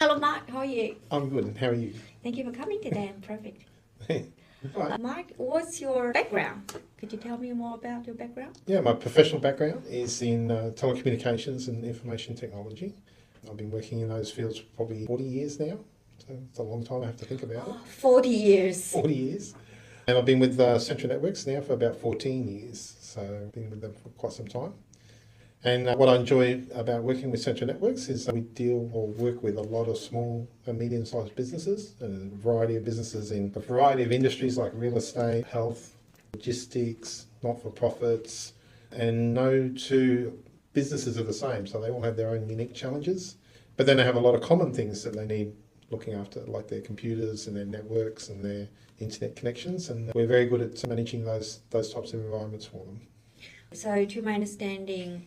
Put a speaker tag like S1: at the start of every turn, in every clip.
S1: Hello, Mark. How are you?
S2: I'm good, and how are you?
S1: Thank you for coming today. I'm perfect.
S2: Right.
S1: Mark, what's your background? Could you tell me more about your background?
S2: Yeah, my professional background is in telecommunications and information technology. I've been working in those fields for probably 40 years now, so it's a long time I have to think about it.
S1: 40 years.
S2: 40 years. And I've been with Centra Networks now for about 14 years, so I've been with them for quite some time. And what I enjoy about working with Centra Networks is we deal or work with a lot of small and medium-sized businesses, and a variety of businesses in a variety of industries like real estate, health, logistics, not-for-profits, and no two businesses are the same, so they all have their own unique challenges. But then they have a lot of common things that they need looking after, like their computers and their networks and their internet connections, and we're very good at managing those types of environments for them.
S1: So, to my understanding,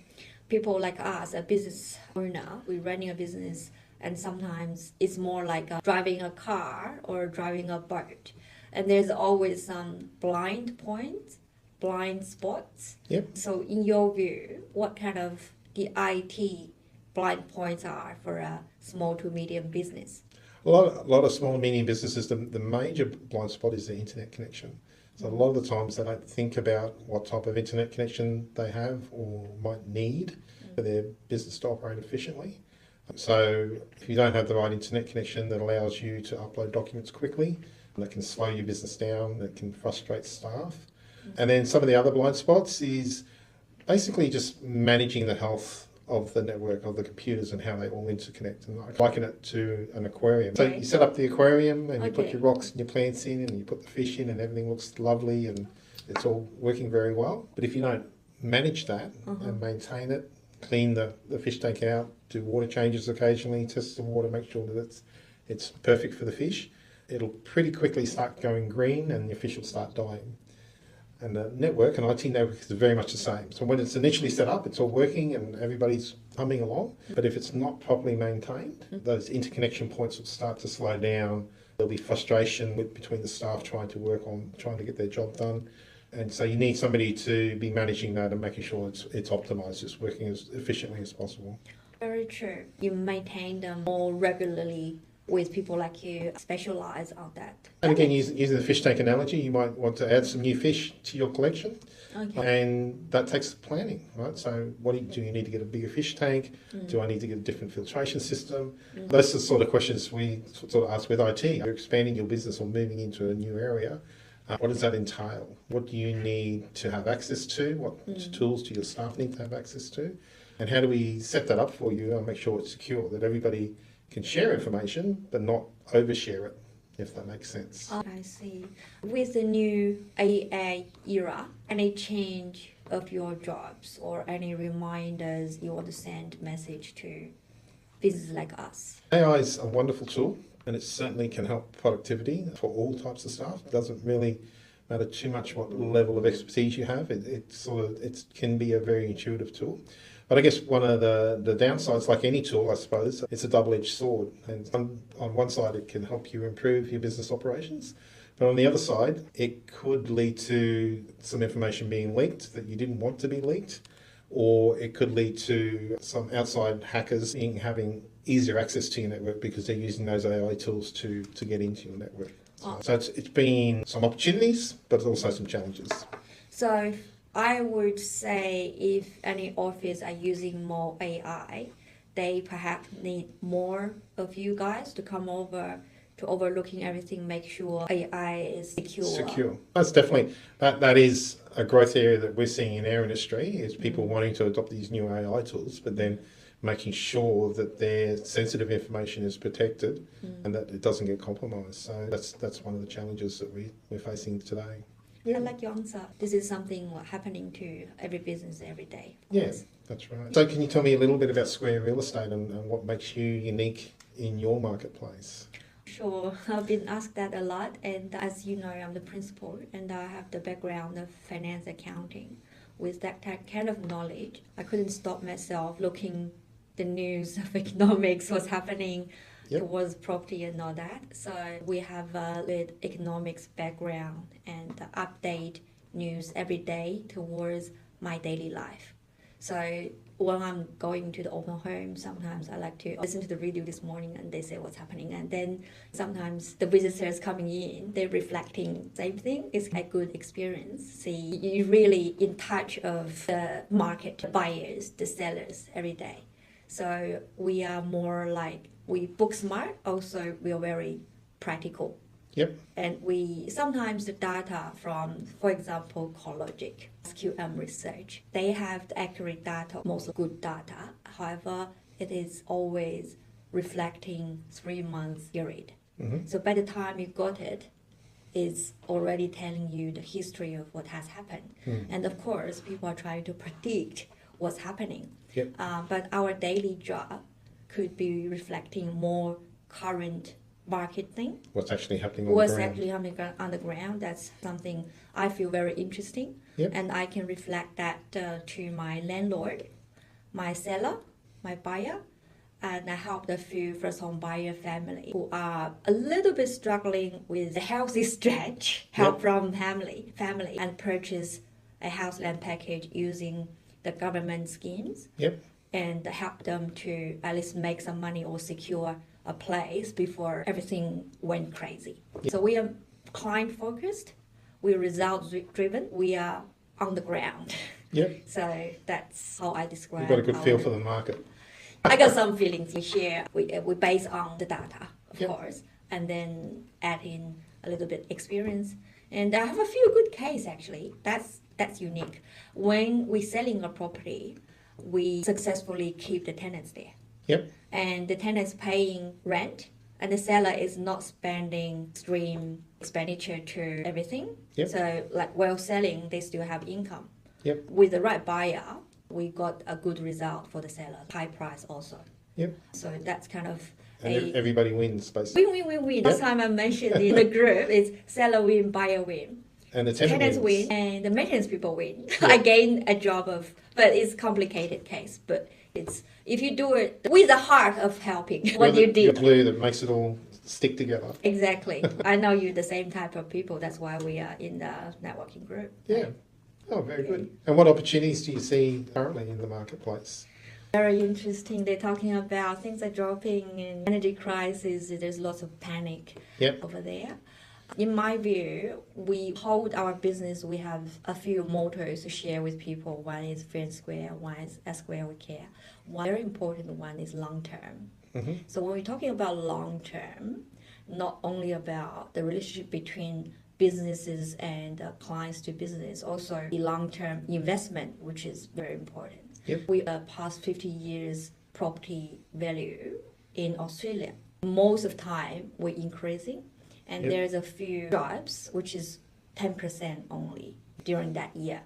S1: people like us, a business owner, we're running a business, and sometimes it's more like driving a car or driving a boat. And there's always some blind points, blind spots.
S2: Yep.
S1: So, in your view, what kind of the IT blind points are for a small to medium business?
S2: A lot of small and medium businesses, the major blind spot is the internet connection. So a lot of the times they don't think about what type of internet connection they have or might need for their business to operate efficiently. So if you don't have the right internet connection that allows you to upload documents quickly, that can slow your business down, that can frustrate staff. And then some of the other blind spots is basically just managing the health of the network, of the computers, and how they all interconnect. And I liken it to an aquarium. So you set up the aquarium and you put your rocks and your plants in and you put the fish in and everything looks lovely and it's all working very well. But if you don't manage that and maintain it, clean the fish tank out, do water changes occasionally, test the water, make sure that it's perfect for the fish, it'll pretty quickly start going green and your fish will start dying. And the network, an IT network, is very much the same. So when it's initially set up, it's all working and everybody's humming along. But if it's not properly maintained, those interconnection points will start to slow down. There'll be frustration between the staff trying to work on trying to get their job done. And so you need somebody to be managing that and making sure it's optimized, it's working as efficiently as possible.
S1: Very true. You maintain them more regularly with people like you specialize on that.
S2: And again, using the fish tank analogy, you might want to add some new fish to your collection.
S1: Okay.
S2: And that takes planning, right? So what do you need to get a bigger fish tank? Do I need to get a different filtration system? Those are the sort of questions we sort of ask with IT. You're expanding your business or moving into a new area. What does that entail? What do you need to have access to? What tools do your staff need to have access to? And how do we set that up for you and make sure it's secure, that everybody can share information but not overshare it, if that makes sense.
S1: I see. With the new AI era, any change of your jobs or any reminders you want to send message to businesses like us?
S2: AI is a wonderful tool and it certainly can help productivity for all types of staff. It doesn't really matter too much what level of expertise you have. It can be a very intuitive tool. But I guess one of the downsides, like any tool, I suppose, it's a double-edged sword. And on one side, it can help you improve your business operations. But on the other side, it could lead to some information being leaked that you didn't want to be leaked. Or it could lead to some outside hackers having easier access to your network because they're using those AI tools to get into your network. So it's been some opportunities, but also some challenges.
S1: So I would say if any office are using more AI, they perhaps need more of you guys to come over to overlooking everything, make sure AI is secure.
S2: That's definitely, that is a growth area that we're seeing in our industry, is people wanting to adopt these new AI tools, but then making sure that their sensitive information is protected and that it doesn't get compromised. So that's one of the challenges that we're facing today.
S1: I like your answer. This is something happening to every business every day.
S2: Yes, that's right. So can you tell me a little bit about Square Real Estate and what makes you unique in your marketplace?
S1: Sure, I've been asked that a lot, and as you know, I'm the principal and I have the background of finance accounting. With that kind of knowledge, I couldn't stop myself looking the news of economics, what's happening towards property and all that. So we have a good economics background and update news every day towards my daily life. So when I'm going to the open home, sometimes I like to listen to the radio this morning and they say what's happening. And then sometimes the visitors coming in, they're reflecting same thing. It's a good experience. See, you're really in touch of the market, the buyers, the sellers every day. So we are more like, we book smart, also we are very practical.
S2: Yep.
S1: And we sometimes the data from, for example, CoreLogic, SQM research, they have the accurate data, most good data. However, it is always reflecting 3 months period.
S2: Mm-hmm.
S1: So by the time you got it, it's already telling you the history of what has happened. And of course, people are trying to predict what's happening.
S2: Yep.
S1: But our daily job could be reflecting more current market thing.
S2: What's actually happening on
S1: What's
S2: the ground.
S1: actually happening on the ground. That's something I feel very interesting.
S2: Yep.
S1: And I can reflect that to my landlord, my seller, my buyer. And I help a few first home buyer family who are a little bit struggling with the healthy stretch, help
S2: Yep.
S1: from family, and purchase a house land package using the government schemes.
S2: Yep.
S1: And help them to at least make some money or secure a place before everything went crazy.
S2: Yep.
S1: So we are client focused, we're result driven, we are on the ground.
S2: Yep.
S1: So that's how I describe.
S2: You've got a good feel
S1: our-
S2: for the market.
S1: I got some feelings we share. We base on the data, of
S2: Yep.
S1: course, and then add in a little bit experience. And I have a few good case actually. That's unique. When we selling a property, we successfully keep the tenants there.
S2: Yep.
S1: And the tenants paying rent, and the seller is not spending extreme expenditure to everything.
S2: Yep.
S1: So like while selling, they still have income.
S2: Yep.
S1: With the right buyer, we got a good result for the seller, high price also.
S2: Yep.
S1: So that's kind of
S2: And everybody wins, basically.
S1: win. Last time I mentioned in the group, it's seller win, buyer win.
S2: And the tenant
S1: Tenants
S2: wins.
S1: win and the maintenance people win.
S2: Yeah.
S1: I gain a job of, but it's complicated case. But it's if you do it with the heart of helping, what
S2: You're
S1: you
S2: the
S1: did.
S2: glue that makes it all stick together.
S1: Exactly. I know you're the same type of people. That's why we are in the networking group.
S2: Yeah. Oh, very good. And what opportunities do you see currently in the marketplace?
S1: Very interesting. They're talking about things are dropping and energy crisis. There's lots of panic
S2: Yep.
S1: over there. In my view, we hold our business. We have a few mottos to share with people. One is fair and square. One is a square we care. One very important one is long term.
S2: Mm-hmm.
S1: So when we're talking about long term, not only about the relationship between businesses and clients to business, also the long term investment, which is very important.
S2: Yep.
S1: We past 50 years property value in Australia. Most of the time we're increasing, and
S2: Yep.
S1: there's a few jobs which is 10% only during that year.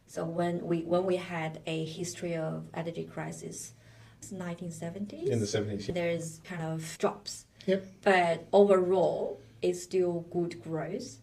S1: So when we had a history of energy crisis, it's 1970s.
S2: In the 70s.
S1: There's kind of drops.
S2: Yep.
S1: But overall, it's still good growth.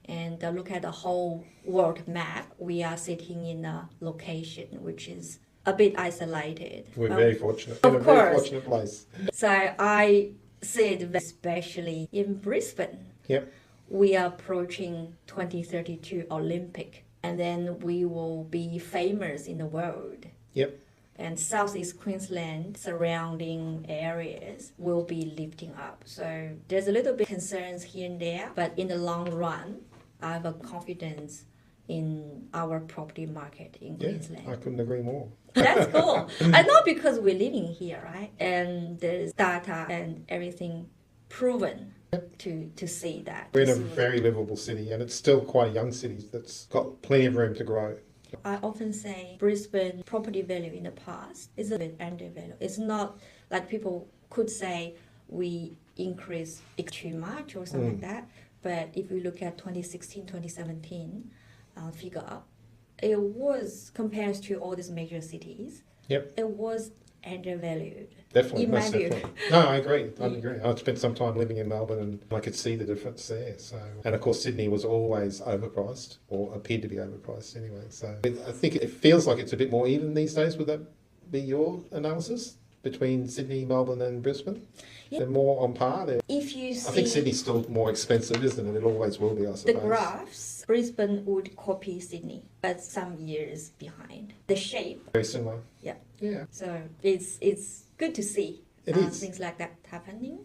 S1: And look at the whole world map. We are sitting in a location which is a bit isolated.
S2: We're very fortunate.
S1: Of
S2: in a very
S1: course.
S2: fortunate place.
S1: So I see it especially in Brisbane.
S2: Yep.
S1: We are approaching 2032 Olympic, and then we will be famous in the world.
S2: Yep.
S1: And Southeast Queensland surrounding areas will be lifting up. So there's a little bit concerns here and there, but in the long run, I have a confidence in our property market in
S2: Yeah.
S1: Queensland.
S2: I couldn't agree more.
S1: That's cool. And not because we're living here, right? And there's data and everything proven to see that.
S2: We're in a
S1: To see what-
S2: very livable city, and it's still quite a young city that's got plenty of room to grow.
S1: I often say Brisbane property value in the past is a bit undervalued. It's not like people could say we increase it too much or something like that. But if we look at 2016, 2017 figure, it was compared to all these major cities.
S2: Yep.
S1: It was undervalued.
S2: Definitely,
S1: In my
S2: most
S1: view.
S2: definitely. No, I agree. I agree. I spent some time living in Melbourne, and I could see the difference there. So, and of course, Sydney was always overpriced, or appeared to be overpriced anyway. So, I think it feels like it's a bit more even these days. Would that be your analysis between Sydney, Melbourne, and Brisbane? They're more on par.
S1: If you
S2: I think
S1: see
S2: Sydney's still more expensive, isn't it? It always will be, I
S1: the
S2: suppose.
S1: graphs, Brisbane would copy Sydney, but some years behind. The shape,
S2: Very similar.
S1: yeah.
S2: Yeah.
S1: So it's good to see
S2: It is.
S1: things like that happening.